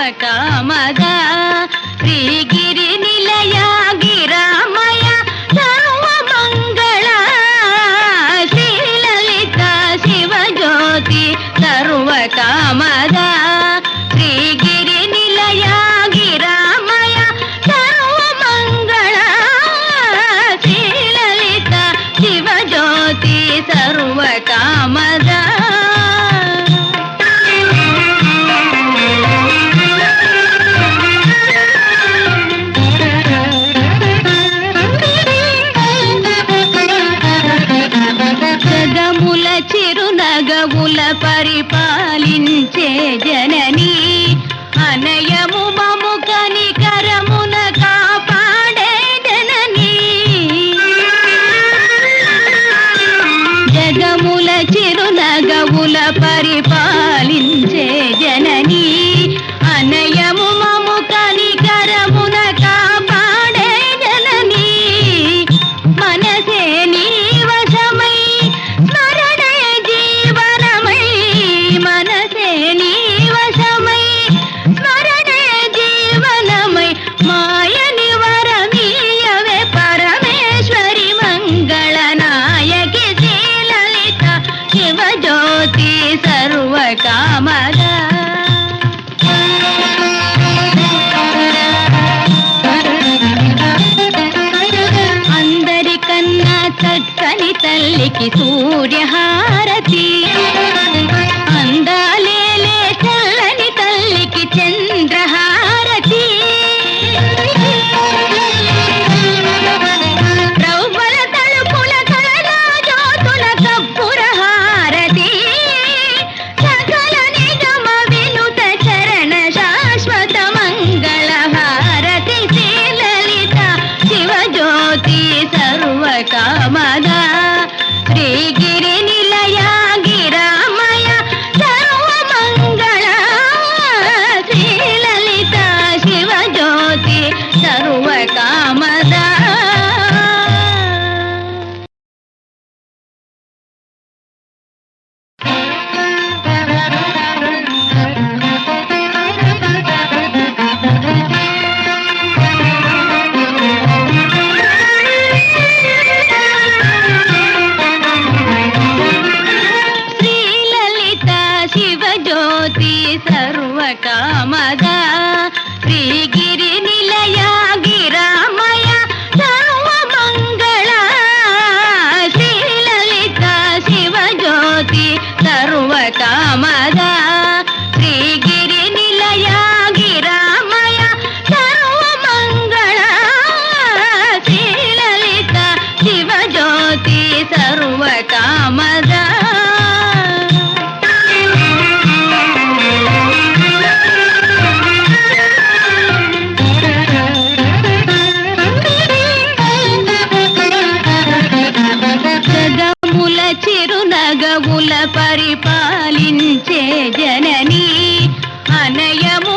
ಸರ್ವಕಾಮದ ಶ್ರೀಗಿರಿ ನಿಲಯ ಗಿರಾಮಯ ಸರ್ವಮಂಗಳ ಶ್ರೀಲಲಿತ ಶಿವಜ್ಯೋತಿ ಸರ್ವಕಾಮದ ಶ್ರೀಗಿರಿ ನಿಲಯ ಗಿರಾಮಯ ಸರ್ವಮಂಗಳ ಶ್ರೀಲಲಿತ ಶಿವಜ್ಯೋತಿ ಸರ್ವಕಾಮದ చిరునగవుల పరిపాలించే జననీ అనయము మము కనికరమున కాపాడే జననీ జగముల చిరునగవుల పరిపాలించే జననీ అనయము మము కనికరమున కాపాడే జననీ మనసే నీ వశమై మనసే నీ వశమై స్మరణే జీవనమై మాయని వరమీయవే పరమేశ్వరి మంగళ నాయకి శ్రీలలిత శివజ్యోతి సర్వకామద అందరికన్నా చక్కని తల్లికి సూర్యహారతి అందాలేలే చల్లని తల్లికి చంద్రహారతి ప్రౌవల తలుపుల కళగా జ్యోతుల కప్పురహారతి సకల నిగమ వినుత చరణ శాశ్వత మంగళ హారతి శ్రీలలిత శివజ్యోతి సర్వకామద శ్రీగిరి నిలయ గిరామయ సర్వమంగళ శ్రీలలిత శివజ్యోతి సర్వకామద శివజ్యోతి సర్వకామద శ్రీగిరి నిలయ గిరామయ సర్వమంగళ శ్రీలలిత శివజ్యోతి సర్వకామద శ్రీగిరి నిలయ గిరామయ సర్వమంగళ శ్రీలలిత శివజ్యోతి సర్వకామద చిరునగవుల పరిపాలించే జననీ అనయము